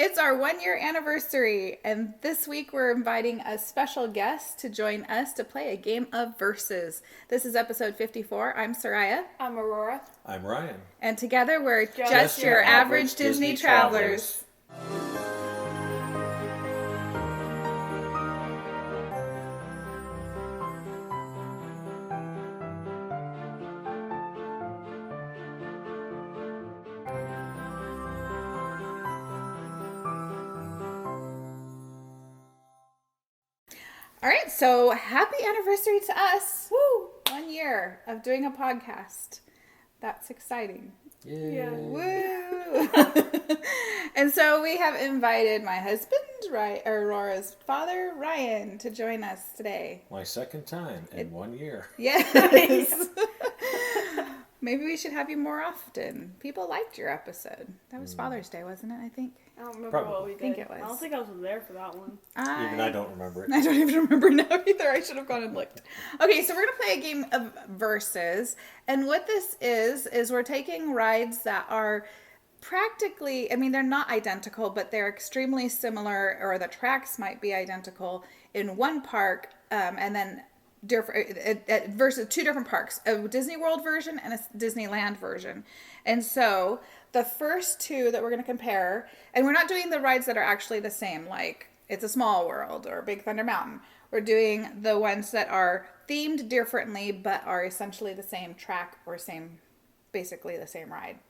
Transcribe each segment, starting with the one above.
It's our 1-year anniversary, and this week we're inviting a special guest to join us to play a game of verses. This is episode 54. I'm Soraya. I'm Aurora. I'm Ryan. And together we're just your average Disney travelers. All right, so happy anniversary to us. Woo! 1 year of doing a podcast. That's exciting. Yay. Woo! And so we have invited my husband, Aurora's father, Ryan, to join us today. My second time in 1 year. Yes. Maybe we should have you more often. People liked your episode. That was Father's Day, wasn't it, I think? I don't remember what we did. I think it was. I don't think I was there for that one. Even I don't remember it. I don't even remember now either. I should have gone and looked. Okay, so we're going to play a game of verses. And what this is we're taking rides that are practically, I mean, they're not identical, but they're extremely similar, or the tracks might be identical in one park, and then versus two different parks, a Disney World version and a Disneyland version. And so the first two that we're going to compare, and we're not doing the rides that are actually the same, like It's a Small World or Big Thunder Mountain. We're doing the ones that are themed differently but are essentially the same track or basically the same ride.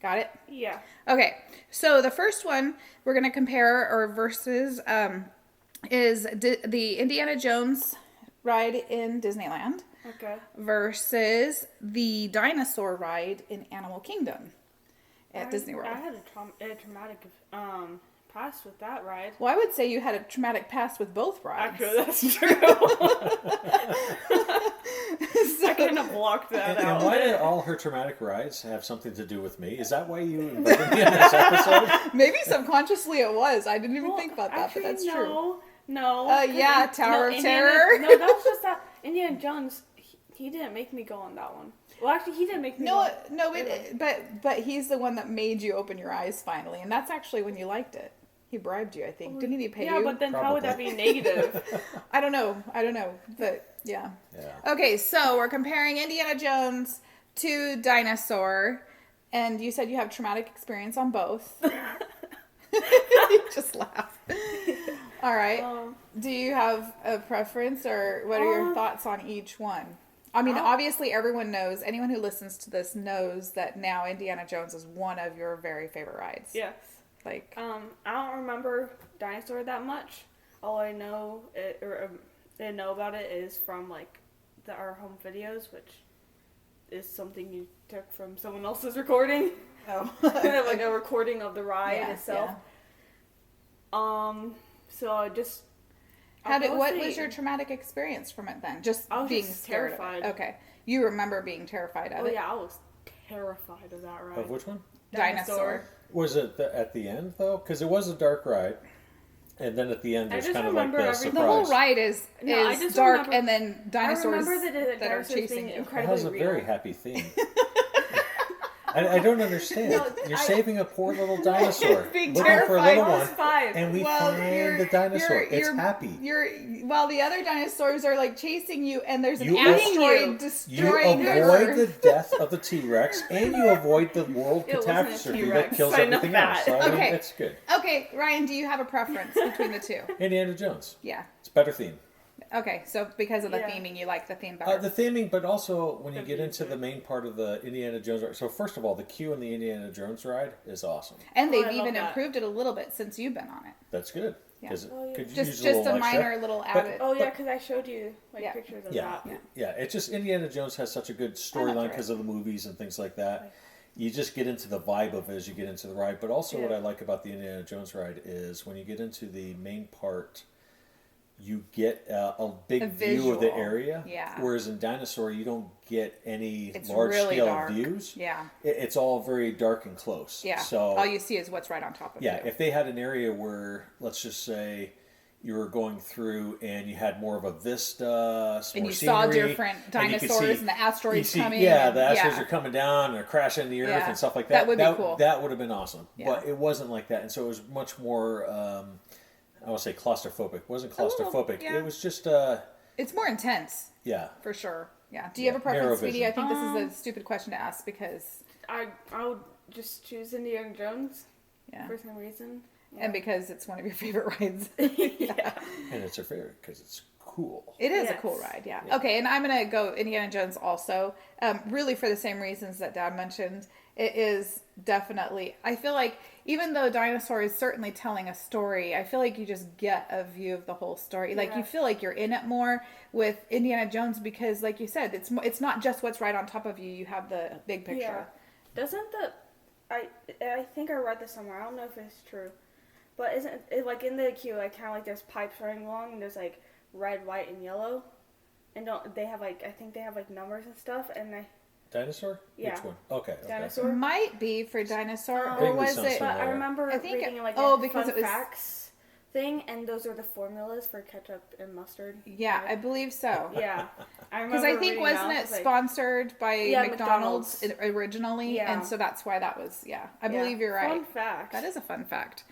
Got it? Yeah. Okay, so the first one we're going to compare or versus is the Indiana Jones ride in Disneyland. Okay. Versus the dinosaur ride in Animal Kingdom at Disney World. I had a traumatic past with that ride. Well, I would say you had a traumatic past with both rides. Actually, that's true. I couldn't have blocked that out. And why did all her traumatic rides have something to do with me? Is that why you invited me in this episode? Maybe subconsciously it was. I didn't even think about that, actually, but that's true. No. Yeah, Tower of Terror. No, that was just that. Indiana Jones, he didn't make me go on that one. Well, actually, he didn't make me go. No, but he's the one that made you open your eyes finally, and that's actually when you liked it. He bribed you, I think. Didn't he pay you? Yeah, but then how would that be negative? I don't know, but yeah. Okay, so we're comparing Indiana Jones to Dinosaur, and you said you have traumatic experience on both. You just laugh. All right. Do you have a preference, or what are your thoughts on each one? I mean, obviously everyone knows, anyone who listens to this knows that now Indiana Jones is one of your very favorite rides. Yes. Like, I don't remember Dinosaur that much. All I know didn't know about it is from like our home videos, which is something you took from someone else's recording. oh, Kind of like a recording of the ride itself. Yeah. So I just. What was your traumatic experience from it then? Just I was being just scared terrified. of it. Okay. You remember being terrified of it? Oh yeah, I was terrified of that ride. Of which one? Dinosaur. Was it at the end, though? Because it was a dark ride. And then at the end, there's kind of like the surprise. The whole ride is dark, and then dinosaurs that are chasing you. It has a very happy theme. I don't understand. You're saving a poor little dinosaur. Being looking terrified. for a little one. 5. And we find the dinosaur. It's happy. While the other dinosaurs are like chasing you, and there's an You asteroid destroying You the avoid Earth. the death of the T-Rex, and you avoid the world It wasn't a catastrophe T-Rex. that kills I know everything that. else. So, I mean, Okay. that's good. Okay, Ryan, do you have a preference between the two? Indiana Jones. Yeah. It's better theme. Okay, so because of the theming, you like the theme better. The theming, but also when you get into the main part of the Indiana Jones ride. So first of all, the queue in the Indiana Jones ride is awesome. And they've I love even that. improved it a little bit since you've been on it. That's good. Yeah. Could you Just use a little extra? minor little added. Oh yeah, because I showed you Yeah. pictures of Yeah, that. yeah. It's just Indiana Jones has such a good storyline because of the movies and things like that. You just get into the vibe of it as you get into the ride. But also what I like about the Indiana Jones ride is when you get into the main part, you get a big view of the area. Yeah. Whereas in Dinosaur, you don't get any It's large-scale really dark. views. Yeah. It's all very dark and close. Yeah. So all you see is what's right on top of you. if they had an area where, let's just say, you were going through and you had more of a vista, and more you saw scenery, different dinosaurs and the asteroids coming. Yeah, the asteroids are coming down and they're crashing the Earth and stuff like that. That would be cool. That would have been awesome. Yeah. But it wasn't like that. And so it was much more, I want to say claustrophobic. It wasn't claustrophobic. Yeah. It was just... it's more intense. Yeah. For sure. Yeah. Do you have a preference, sweetie? I think this is a stupid question to ask because... I would just choose Indiana Jones for some reason. Yeah. And because it's one of your favorite rides. Yeah. And it's her favorite because it's cool. It is a cool ride, yeah. Okay, and I'm going to go Indiana Jones also. Really for the same reasons that Dad mentioned. It is definitely... I feel like even though Dinosaur is certainly telling a story, I feel like you just get a view of the whole story. Like you feel like you're in it more with Indiana Jones because, like you said, it's not just what's right on top of you. You have the big picture. Yeah. Doesn't I think I read this somewhere. I don't know if it's true. But isn't it like in the queue, like kind of like there's pipes running along, and there's like red, white, and yellow, and don't they have like I think they have like numbers and stuff, and they. Dinosaur? Yeah. Which one? Okay. Dinosaur might be for Dinosaur, or Vaguely was sounds it? familiar. But I remember reading like because fun it was facts thing, and those are the formulas for ketchup and mustard. Yeah, I believe so. Yeah, I Because I think wasn't it sponsored by McDonald's originally, and so that's why that was. Yeah, I believe you're right. Fun fact. That is a fun fact.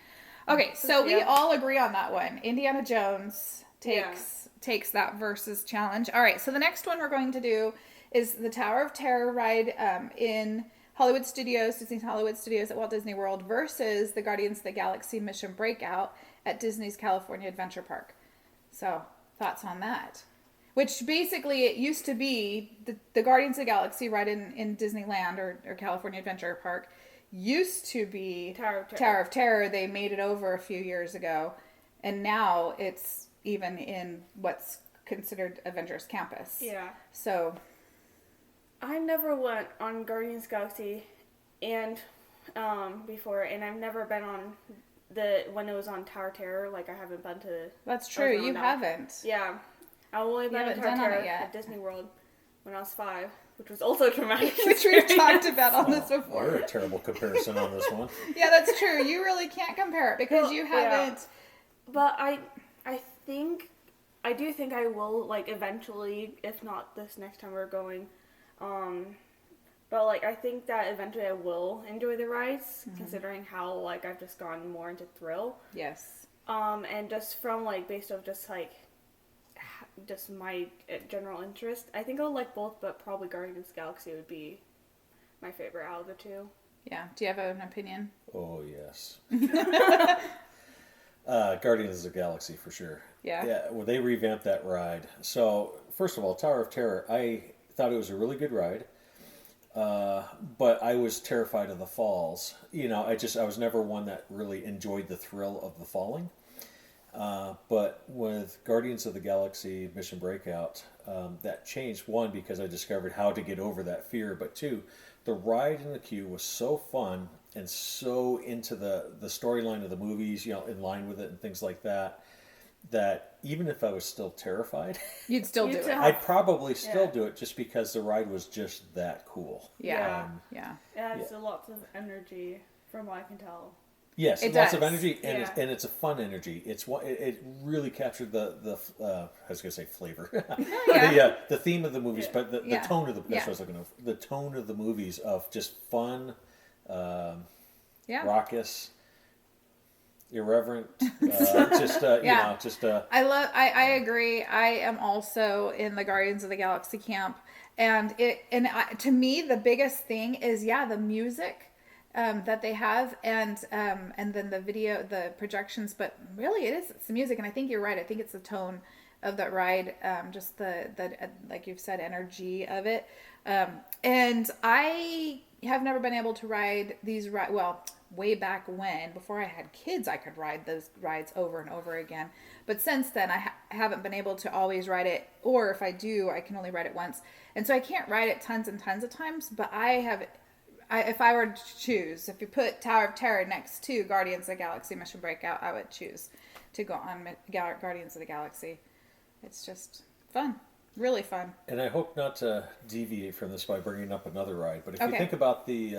Okay, so we all agree on that one. Indiana Jones takes that versus challenge. All right, so the next one we're going to do is the Tower of Terror ride in Hollywood Studios, Disney's Hollywood Studios at Walt Disney World versus the Guardians of the Galaxy Mission Breakout at Disney's California Adventure Park. So, thoughts on that? Which basically, it used to be the Guardians of the Galaxy ride in Disneyland or California Adventure Park used to be Tower of Terror. They made it over a few years ago. And now it's even in what's considered Avengers Campus. Yeah. So... I never went on Guardians of the Galaxy and before, and I've never been on when it was on Tower of Terror. Like I haven't been to. That's true. You haven't. Yeah, I've only been on Tower of Terror at Disney World when I was 5, which was also traumatic. Which we've talked about on this before. You're a terrible comparison on this one. Yeah, that's true. You really can't compare it because you haven't. Yeah. But I do think I will like eventually, if not this next time we're going. But like I think that eventually I will enjoy the rides, considering how like I've just gone more into thrill. Yes. And just from like based off just my general interest, I think I'll like both, but probably Guardians of the Galaxy would be my favorite out of the two. Yeah. Do you have an opinion? Oh yes. Guardians of the Galaxy for sure. Yeah. Yeah. Well, they revamped that ride. So first of all, Tower of Terror, I thought it was a really good ride, but I was terrified of the falls. You know, I was never one that really enjoyed the thrill of the falling. But with Guardians of the Galaxy Mission Breakout, that changed. One, because I discovered how to get over that fear, but two, the ride in the queue was so fun and so into the storyline of the movies, you know, in line with it and things like that, that even if I was still terrified, you'd still do it. I'd probably still do it just because the ride was just that cool. Yeah. It adds lots of energy from what I can tell. Yes, it lots does. of energy, and it's a fun energy. It really captured the I was gonna say flavor, the theme of the movies, but the tone of that's what I was looking for. The tone of the movies of just fun, raucous, irreverent, you know, just. I agree. I am also in the Guardians of the Galaxy camp, and to me the biggest thing is the music. That they have, and then the video, the projections, but really it's the music, and I think you're right. I think it's the tone of that ride, just the like you've said, energy of it. And I have never been able to ride these way back when, before I had kids, I could ride those rides over and over again. But since then, I haven't been able to always ride it, or if I do, I can only ride it once. And so I can't ride it tons and tons of times, but if I were to choose, if you put Tower of Terror next to Guardians of the Galaxy Mission Breakout, I would choose to go on Guardians of the Galaxy. It's just fun. Really fun. And I hope not to deviate from this by bringing up another ride, but if you think about the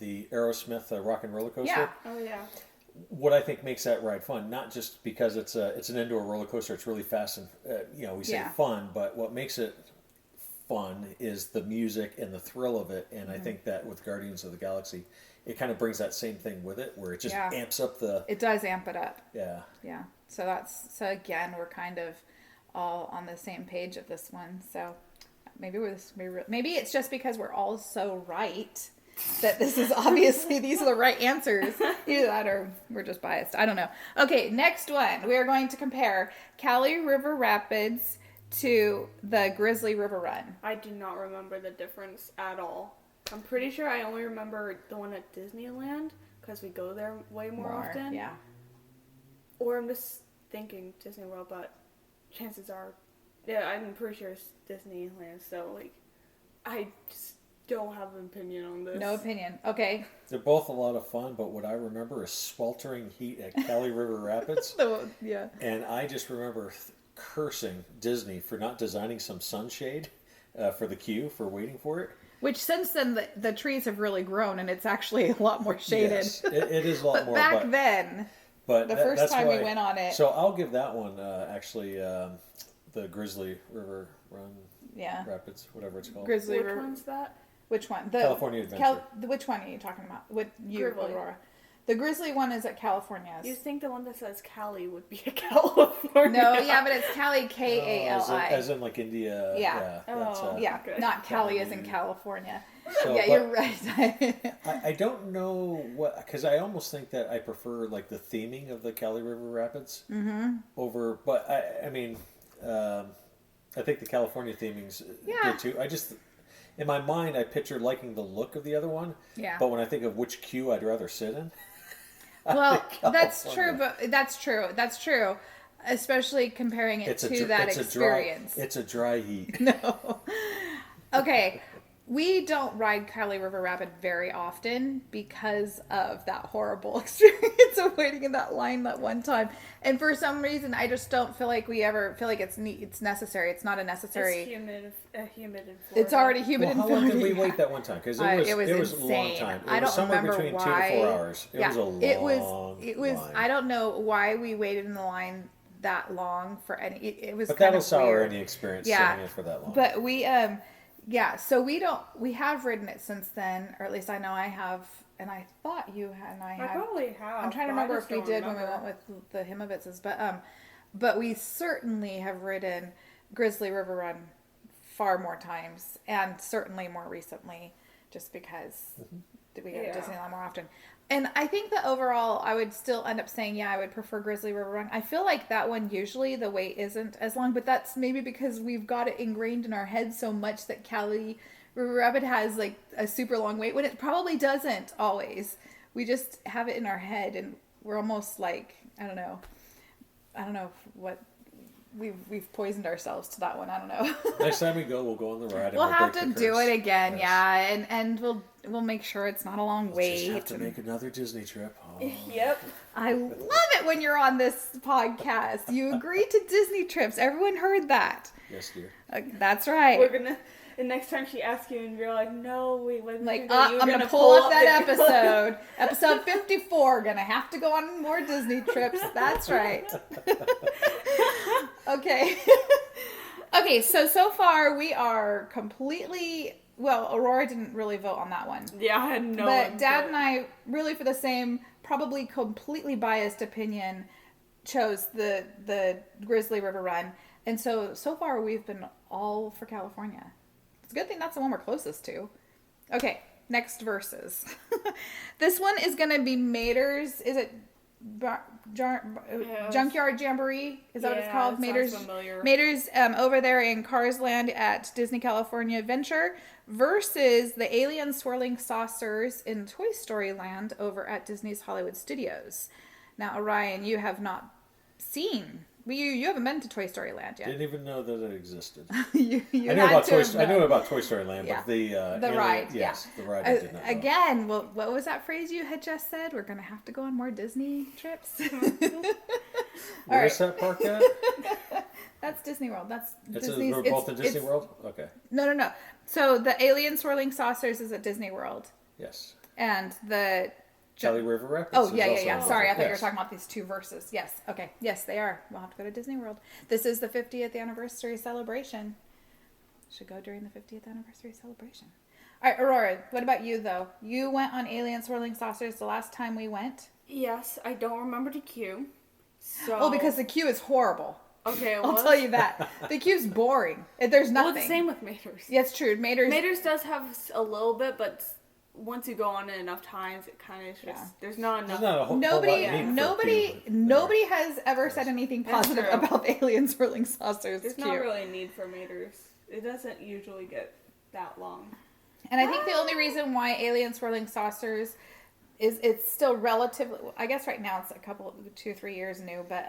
Aerosmith Rock and Roller Coaster. Oh, yeah. what I think makes that ride fun, not just because it's an indoor roller coaster, it's really fast and we say fun, but what makes it fun is the music and the thrill of it. And I think that with Guardians of the Galaxy, it kind of brings that same thing with it, where it just amps up the. It does amp it up. Yeah. Yeah. So again, we're kind of all on the same page of this one. So maybe it's just because we're all so right that this is obviously these are the right answers. Either that or we're just biased. I don't know. Okay, next one. We are going to compare Cali River Rapids to the Grizzly River Run. I do not remember the difference at all. I'm pretty sure I only remember the one at Disneyland because we go there way more often. Yeah. Or I'm just thinking Disney World, but chances are, I'm pretty sure it's Disneyland. So I just don't have an opinion on this. No opinion. Okay. They're both a lot of fun, but what I remember is sweltering heat at Cali River Rapids. Yeah. And I just remember cursing Disney for not designing some sunshade for the queue for waiting for it. Which since then the trees have really grown and it's actually a lot more shaded. Yes, it is a lot more. Back then, the first time we went on it. So I'll give that one the Grizzly River Run. Yeah. Rapids, whatever it's called. Grizzly Which River. one's that? Which one? California Adventure. Which one are you talking about? With you, Grizzly. Aurora. The Grizzly one is at California's. You think the one that says Cali would be a California? No, yeah, but it's Cali, Kali. As in like India. Yeah. Okay. Not Cali as in California. So, yeah, you're right. I don't know because I almost think that I prefer like the theming of the Cali River Rapids over, but I mean, I think the California theming's good too. I just, in my mind, I picture liking the look of the other one. Yeah. But when I think of which queue I'd rather sit in. Well, that's true, but that's true. Especially comparing it to that experience. It's a dry heat. No. Okay. We don't ride Cali River Rapid very often because of that horrible experience of waiting in that line that one time. And for some reason, I just don't feel like we ever feel like it's necessary. It's not a necessary. It's humid in Florida. It's already humid in Florida. How long did we wait that one time? Because it was a long time. I don't remember between why. 2 to 4 hours. It was a long line. I don't know why we waited in the line that long for any. It was. But kind that'll of sour weird. any experience Yeah. sitting in for that long. But we yeah, so we have ridden it since then, or at least I know I have, and I thought you and I had. I probably have. I'm trying to remember if we did when we went with the Himovitzes, but we certainly have ridden Grizzly River Run far more times, and certainly more recently, just because we go to Disneyland more often. And I think that overall, I would still end up saying, I would prefer Grizzly River Run. I feel like that one, usually the wait isn't as long, but that's maybe because we've got it ingrained in our head so much that Cali River Rapid has like a super long wait, when it probably doesn't always. We just have it in our head, and we're almost like, I don't know what, we've poisoned ourselves to that one. I don't know. Next time we go, we'll go on the ride. We'll have to do it again, and we'll make sure it's not a long wait. Just have to make another Disney trip. Oh. Yep. I love it when you're on this podcast. You agree to Disney trips. Everyone heard that. Yes, dear. That's right. We're gonna. And next time she asks you, and you're like, "No, wait, what?" Like, I'm gonna pull up that episode. Episode 54. Gonna have to go on more Disney trips. That's right. Okay. Okay. So far we are completely. Well, Aurora didn't really vote on that one. Yeah, I had no. But Dad and I, really for the same, probably completely biased opinion, chose the Grizzly River Run, and so far we've been all for California. It's a good thing that's the one we're closest to. Okay, next verses. This one is going to be Mater's. Is it Junkyard Jamboree? Is that what it's called? Mater's over there in Cars Land at Disney California Adventure versus the Alien Swirling Saucers in Toy Story Land over at Disney's Hollywood Studios. Now, Orion, you have not seen. You haven't been to Toy Story Land yet. Didn't even know that it existed. I knew about Toy Story Land, but the ride. Yes, the ride I did not know. Again, what was that phrase you had just said? We're going to have to go on more Disney trips. Where is that park at? That's Disney World. We're both in Disney World? Okay. No. So the Alien Swirling Saucers is at Disney World. Yes. And the Kelly River Rapids. Oh, is yeah. also Sorry, I thought you were yes. talking about these two verses. Yes. Okay. Yes, they are. We'll have to go to Disney World. This is the 50th anniversary celebration. Should go during the 50th anniversary celebration. All right, Aurora, what about you, though? You went on Alien Swirling Saucers the last time we went. Yes, I don't remember the queue. So. Oh, because the queue is horrible. Okay, I'll tell you that. The queue's boring. There's nothing. Well, it's the same with Mater's. Yeah, it's true. Mater's does have a little bit, but once you go on it enough times, it kind of just there's not enough. There's not a whole Nobody lot has ever said anything positive true. about the Alien Swirling Saucers. There's queue. not really a need for Mater's. It doesn't usually get that long. And I think the only reason why Alien Swirling Saucers is it's still relatively, I guess right now it's 2 or 3 years new, but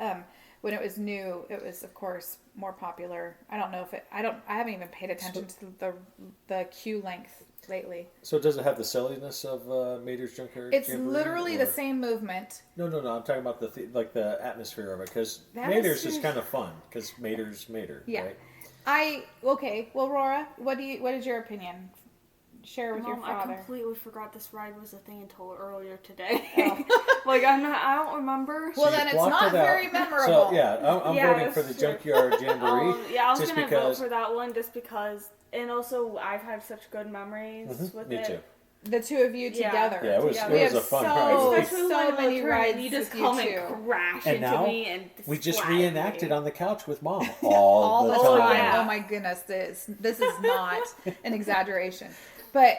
when it was new, it was of course more popular. I don't know if I haven't even paid attention to the queue length lately. So does it have the silliness of Mater's Junkyard? It's Jamboree, literally the same movement. No. I'm talking about the atmosphere of it, because The Mater's is atmosphere- kind of fun because Mater, Yeah. right? Well, Rora, what is your opinion? Share with your Mom, I father. completely forgot this ride was a thing until earlier today. Oh. I don't remember. Well, you then it's blocked not it out. very memorable. So yeah, I'm Yeah, voting for the that's true. Junkyard Jamboree. Yeah, I was just gonna vote because. for that one just because, and also I've had such good memories with Me it. too. The two of you together. Yeah, it was Yeah, it we was have a fun so- ride. Especially so when many you turn rides and you just with you come two. and crash And into now me and We just splat reenacted me. on the couch with Mom all the the time. yeah. Oh my goodness, this is not an exaggeration. But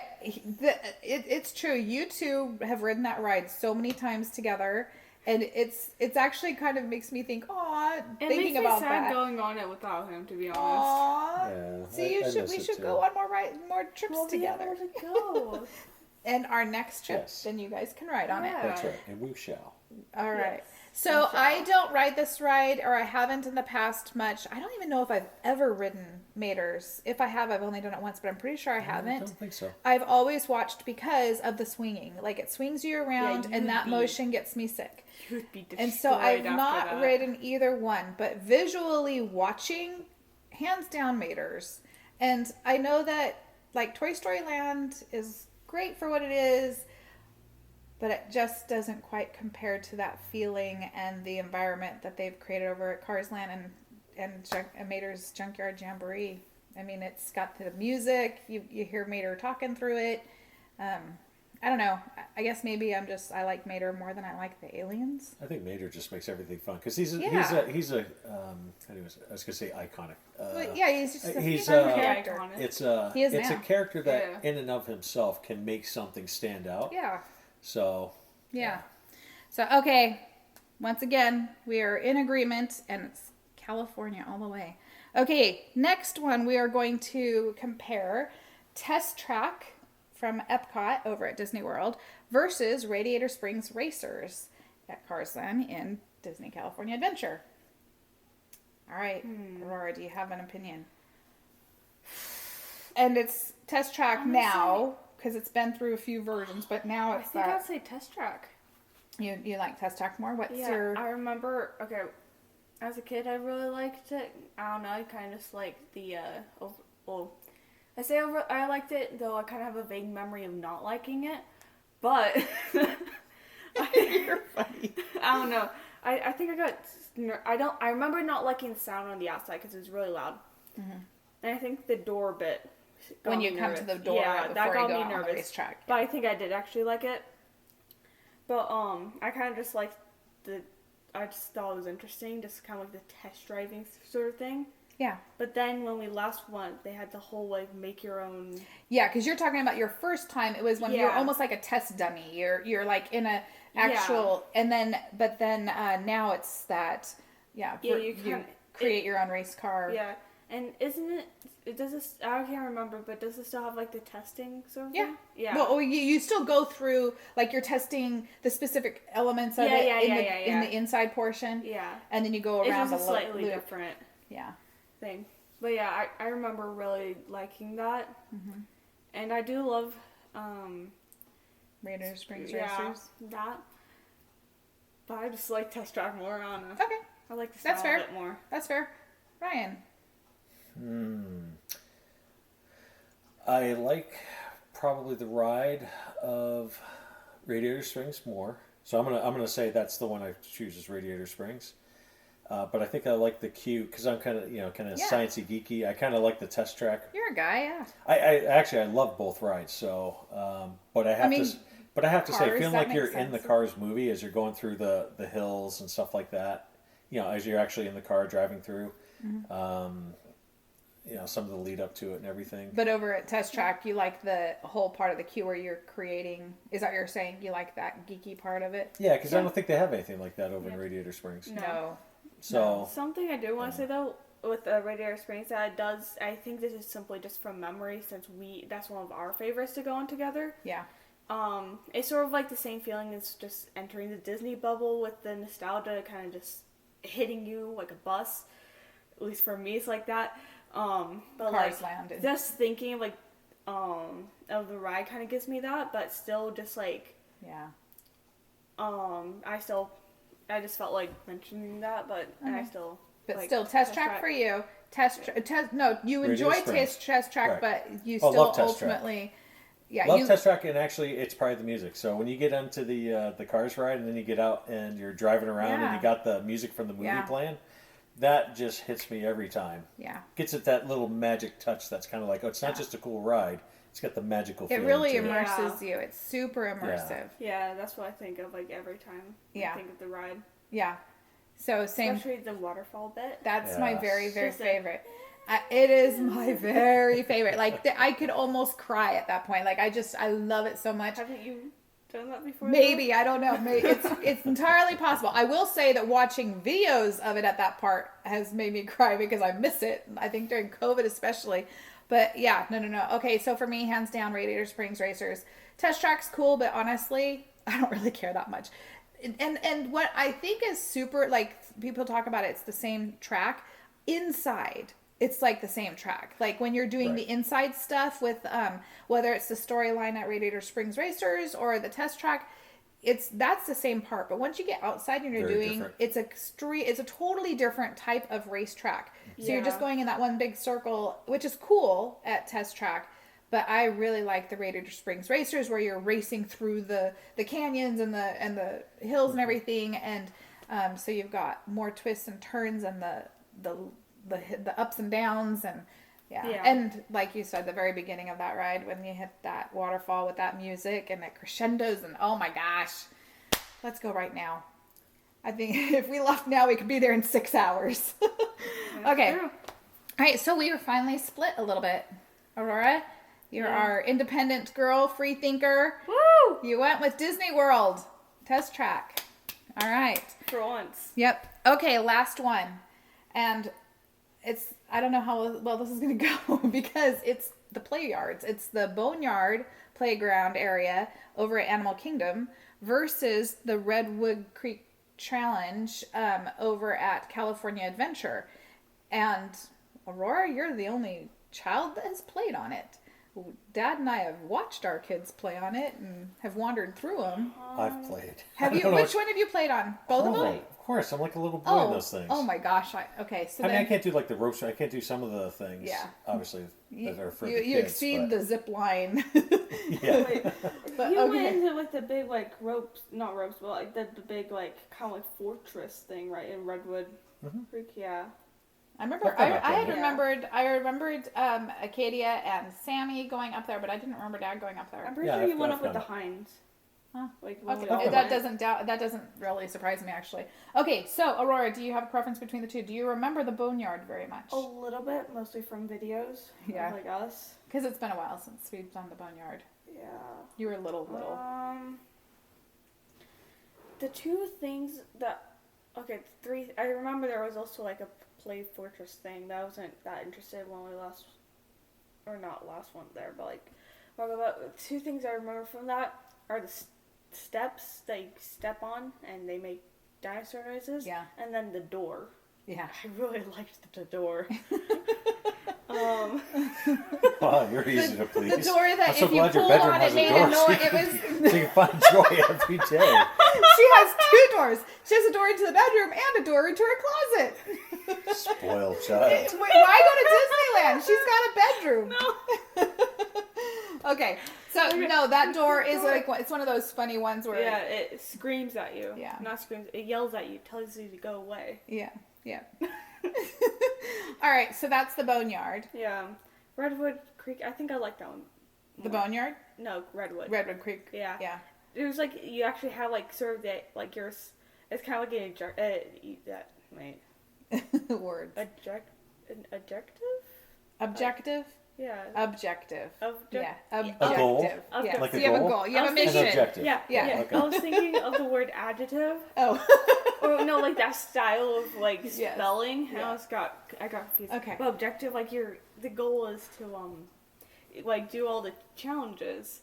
it's true. You two have ridden that ride so many times together, and it's actually kind of makes me think, aw, It thinking makes me about sad that. going on it without him, to be honest. Aw. Yeah, See, I we miss it should too. go on more trips We'll be together. able to go. And our next trip, Yes. then you guys can ride on it. Yeah. That's right, and we shall. All right. Yes. So I don't ride this ride, or I haven't in the past much. I don't even know if I've ever ridden Mater's. If I have, I've only done it once, but I'm pretty sure I I haven't. don't think so. I've always watched because of the swinging. Like it swings you around, you and would that be- motion gets me sick. You would be destroyed And so I've after not that. ridden either one, but visually watching, hands down Mater's. And I know that like Toy Story Land is great for what it is, but it just doesn't quite compare to that feeling and the environment that they've created over at Cars Land and Mater's Junkyard Jamboree. I mean, it's got the music. You hear Mater talking through it. I don't know. I guess maybe I like Mater more than I like the aliens. I think Mater just makes everything fun because he's a anyways, I was gonna say iconic. But yeah, he's just he's, fun uh, character. iconic. He is it's a now. character that Yeah. in and of himself can make something stand out. Yeah. So Yeah. So, okay. Once again, we are in agreement, and it's California all the way. Okay, next one, we are going to compare Test Track from Epcot over at Disney World versus Radiator Springs Racers at Cars Land in Disney California Adventure. All right, Aurora, do you have an opinion? And it's Test Track now, because it's been through a few versions, but now I it's think that. I'd say Test Track. You like Test Track more? What's Yeah, your... I remember. Okay, as a kid, I really liked it. I don't know. I kind of just liked the. I liked it, though. I kind of have a vague memory of not liking it, but You're funny. I don't know. I think I got. I remember not liking the sound on the outside because it was really loud, and I think the door bit. got When me you come to nervous. the door yeah, before that you got go me out on the nervous. racetrack. But I think I did actually like it. But I kind of just liked I just thought it was interesting, just kind of like the test driving sort of thing. Yeah. But then when we last went, they had the whole like make your own. Yeah, because you're talking about your first time. It was when you're Yeah. almost like a test dummy. You're like in a actual, and then now it's that. Yeah. Yeah, you you create your own race car. Yeah, and isn't it? It does this. I can't remember, but does it still have like the testing sort of Yeah. thing? Yeah. Well, you still go through like you're testing the specific elements of it in the inside portion. Yeah. And then you go It's around just a the slightly loop. different Yeah. thing. But yeah, I remember really liking that. And I do love Radiator Springs yeah, Racers. that. But I just like Test Track more, I don't know. Okay. I like the That's style fair. a bit more. That's fair. Ryan. I like probably the ride of Radiator Springs more. So I'm gonna say that's the one I choose is Radiator Springs. But I think I like the queue because I'm kind of sciencey geeky. I kind of like the test track. You're a guy, yeah. I love both rides. So, but I have to say, Cars, feeling that like you're makes in the sense. Cars movie as you're going through the hills and stuff like that. As you're actually in the car driving through. Some of the lead up to it and everything. But over at Test Track, you like the whole part of the queue where you're creating. Is that what you're saying? You like that geeky part of it? Yeah, because I don't think they have anything like that over in Radiator Springs. No. So Something I do want to say though with Radiator Springs that it does, I think this is simply just from memory since that's one of our favorites to go on together. Yeah. It's sort of like the same feeling as just entering the Disney bubble with the nostalgia kind of just hitting you like a bus. At least for me, it's like that. But Cars like Land. just thinking like of the ride kind of gives me that, but still just like Yeah. I just felt like mentioning that, but and I still. But like, still, Test Track for you. No, you Radiator enjoy Springs. Test Track, Right. but you Oh, still love Test Track. ultimately. Yeah, love Test Track, and actually, it's probably the music. So when you get into the Cars ride, and then you get out and you're driving around, and Yeah. you got the music from the movie Yeah. playing, that just hits me every time. Yeah. Gets it that little magic touch. That's kind of like, it's not just a cool ride; it's got the magical. It feeling really to it. immerses you. It's super immersive. Yeah, that's what I think of like every time Yeah. I think of the ride. Yeah. So same. Especially the waterfall bit. That's my Yes. very, very Just like- favorite. It is my very favorite. Like I could almost cry at that point. Like I love it so much. Haven't you done that before? Maybe, I don't know. Maybe it's entirely possible. I will say that watching videos of it at that part has made me cry because I miss it. I think during COVID especially. But yeah, no. Okay, so for me, hands down, Radiator Springs Racers. Test Track's cool, but honestly, I don't really care that much. And what I think is super, like, people talk about it's the same track. Inside, it's like the same track. Like when you're doing Right. the inside stuff with whether it's the storyline at Radiator Springs Racers or the Test Track, that's the same part. But once you get outside and you're Very doing different. it's a totally different type of racetrack. So you're just Yeah. going in that one big circle, which is cool at Test Track. But I really like the Radiator Springs Racers where you're racing through the canyons and the hills and everything, and so you've got more twists and turns and the ups and downs and yeah. And like you said, the very beginning of that ride when you hit that waterfall with that music and it crescendos and oh my gosh, let's go right now. I think if we left now, we could be there in 6 hours. Okay. True. All right, so we were finally split a little bit. Aurora, you're our independent girl, free thinker. Woo! You went with Disney World. Test Track. All right. For once. Yep. Okay, last one. And I don't know how well this is going to go because it's the play yards. It's the Boneyard playground area over at Animal Kingdom versus the Redwood Creek Challenge over at California Adventure. And Aurora, you're the only child that has played on it. Dad and I have watched our kids play on it and have wandered through them. I've played. Have I you? don't know Which one have you played on? Both of them? Of course, I'm like a little boy in those things. Oh my gosh! Okay, so I mean, I then can't do like the ropes. I can't do some of the things. Yeah. Obviously, that are for the you kids. exceed but, the zip line. Yeah. Wait, But, you okay. went into like the big like ropes, not ropes, but like the big like kind of like fortress thing, right, in Redwood Creek. Yeah. I remember. I've done I that had one, remembered. I remembered Acadia and Sammy going up there, but I didn't remember Dad going up there. I'm pretty Yeah, sure you I've- went I've up with the done Hinds. Huh. Like when Okay, we all that went. that doesn't really surprise me actually. Okay, so Aurora, do you have a preference between the two? Do you remember the Boneyard very much? A little bit, mostly from videos. Yeah. Of, like us. Because it's been a while since we've done the Boneyard. Yeah. You were little. The two things that three. I remember there was also like a play fortress thing that I wasn't that interested when we last, or not last one there, but like talk about two things I remember from that are the steps that you step on and they make dinosaur noises. Yeah. And then the door. Yeah. I really liked the door. Wow, you're easy to please. The door that I'm so if you glad your pull bedroom on has it a made door. a noise. It was. So you can find joy every day. She has two doors. She has a door into the bedroom and a door into her closet. Spoiled child. Why go to Disneyland? She's got a bedroom. No. Okay, So no, that door is like it's one of those funny ones where it screams at you. Yeah. Not screams. It yells at you. Tells you to go away. Yeah. All right, so that's the boneyard. Yeah. Redwood Creek. I think I like that one. The boneyard? No, Redwood. Redwood Creek. Yeah. Yeah. It was like you actually have like sort of that like yours. It's kind of like Words. an adjective. Objective. Yeah. Objective. Yeah. Objective. A goal? Yeah. Like So a you have a goal? goal. You have a An mission. objective. Yeah. Okay. I was thinking of the word adjective. Oh. Or no, like that style of like Yes. spelling. And Yeah. I got confused. Okay. But objective, like the goal is to like do all the challenges,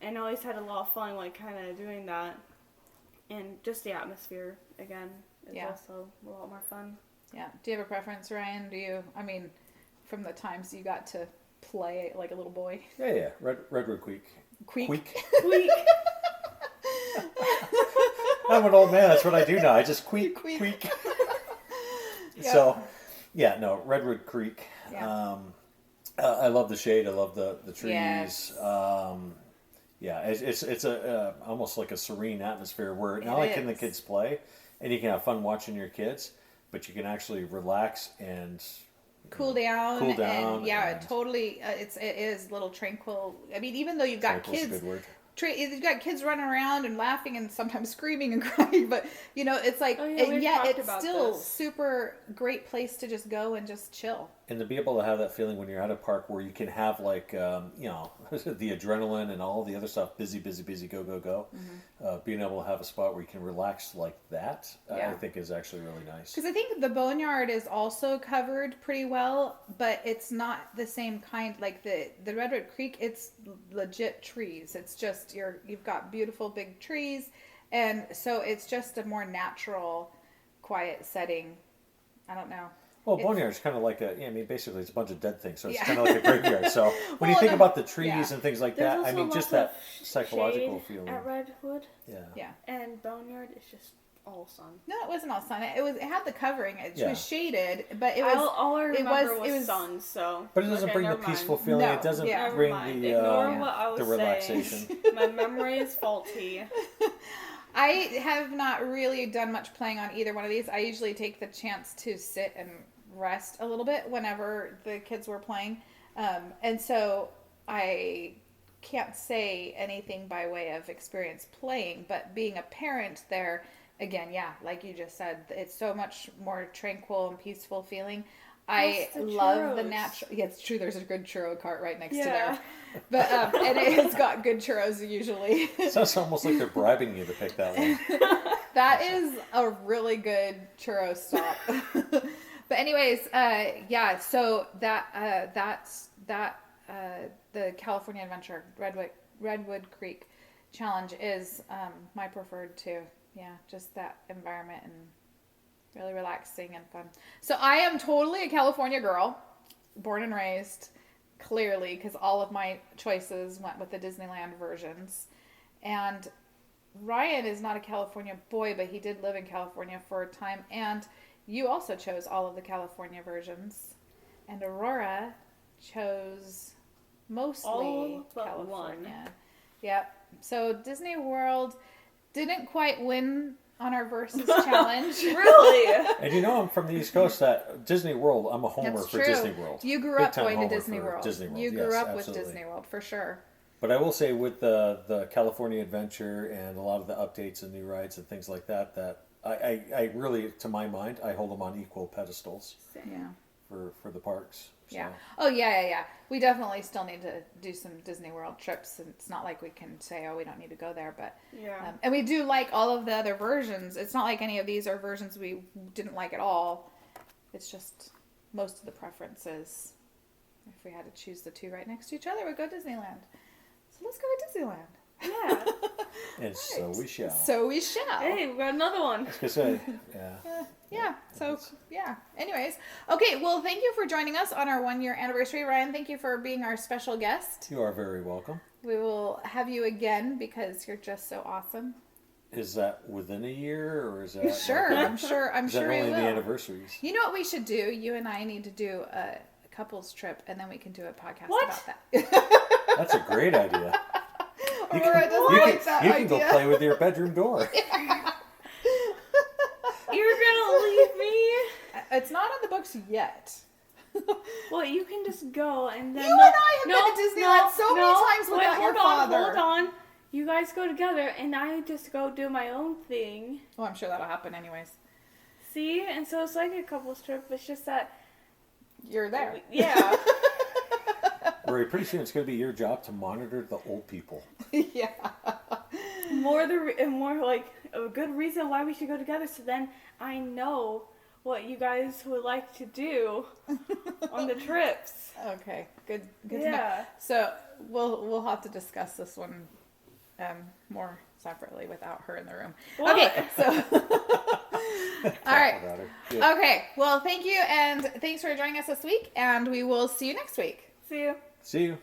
and I always had a lot of fun like kind of doing that, and just the atmosphere again is also a lot more fun. Yeah. Do you have a preference, Ryan? I mean, from the times you got to play like a little boy? Yeah. Redwood Creek. Queek. Queek. I'm an old man. That's what I do now. I just queek. Yeah. So, Redwood Creek. Yeah. I love the shade. I love the trees. Yes. It's a almost like a serene atmosphere where not It only can the is. kids play, and you can have fun watching your kids, but you can actually relax and Cool down. Cool down And yeah, and- totally. It is a little tranquil. I mean, even though you've got tranquil's a kids. good word. You've got kids running around and laughing and sometimes screaming and crying, but it's like, and yet it's still super great place to just go and just chill. And to be able to have that feeling when you're at a park where you can have like, the adrenaline and all the other stuff, busy, go. Mm-hmm. Being able to have a spot where you can relax like that, Yeah. I think is actually really nice. Because I think the boneyard is also covered pretty well, but it's not the same kind. Like the Redwood Creek, it's legit trees. It's just you've got beautiful big trees, and so it's just a more natural, quiet setting. I don't know. Well, boneyard is kind of like basically it's a bunch of dead things, so it's Yeah. kind of like a graveyard. So when you think about the trees and things like There's that, I also mean, just lots that of psychological shade feeling. at Redwood. Yeah. And boneyard is just all sun. No, it wasn't all sun. It had the covering. It Yeah. was shaded, but it was All I remember it was was sun. So, But it doesn't okay, bring the never peaceful mind. feeling. No, It doesn't yeah. bring Never mind. the Ignore what I was the relaxation. saying. My memory is faulty. I have not really done much playing on either one of these. I usually take the chance to sit and rest a little bit whenever the kids were playing. And so I can't say anything by way of experience playing, but being a parent there, again, like you just said, it's so much more tranquil and peaceful feeling. I Plus the love the churros. natural. Yeah, it's true. There's a good churro cart right next to Yeah. there, but and it's got good churros usually. So it's almost like they're bribing you to pick that one. That is a really good churro stop. But anyways, so that's the California Adventure Redwood Creek Challenge is my preferred too. Yeah, just that environment and really relaxing and fun. So I am totally a California girl, born and raised, clearly, because all of my choices went with the Disneyland versions. And Ryan is not a California boy, but he did live in California for a time. And you also chose all of the California versions. And Aurora chose mostly All but California. one. Yep. So Disney World didn't quite win on our Versus challenge. Really? And I'm from the East Coast. That Disney World, I'm a homer That's for true. Disney World. You grew Big up time going to homer Disney for World. Disney World. You grew Yes, up with absolutely. Disney World for sure. But I will say with the California Adventure and a lot of the updates and new rides and things like that, that I really, to my mind, I hold them on equal pedestals Yeah. for the parks. So. Yeah. Oh, yeah. We definitely still need to do some Disney World trips. And it's not like we can say, we don't need to go there. But Yeah. and we do like all of the other versions. It's not like any of these are versions we didn't like at all. It's just most of the preferences. If we had to choose the two right next to each other, we'd go Disneyland. So let's go to Disneyland. Yeah. And so we shall. So we shall. Hey, we got another one. I was gonna say, yeah. Yeah. So, yeah. Anyways. Okay. Well, thank you for joining us on our 1-year anniversary. Ryan, thank you for being our special guest. You are very welcome. We will have you again because you're just so awesome. Is that within a year or is that? Sure. like, I'm sure is that we only will. the anniversaries? You know what we should do? You and I need to do a couples trip and then we can do a podcast What? about that. That's a great idea. Aurora doesn't like that you idea. can go play with your bedroom door. You're gonna leave me? It's not in the books yet. Well, you can just go and then. You and I have been to Disneyland so many times without your father. Hold on. You guys go together, and I just go do my own thing. Oh, I'm sure that'll happen anyways. See? And so it's like a couple's trip. It's just that... You're there. Yeah. Rory, pretty soon it's going to be your job to monitor the old people. Yeah. More like a good reason why we should go together, so then I know what you guys would like to do on the trips. Okay. Good to know. Yeah. So we'll have to discuss this one more separately without her in the room. What? Okay. So all right. Yeah. Okay. Well, thank you, and thanks for joining us this week, and we will see you next week. See you. See you.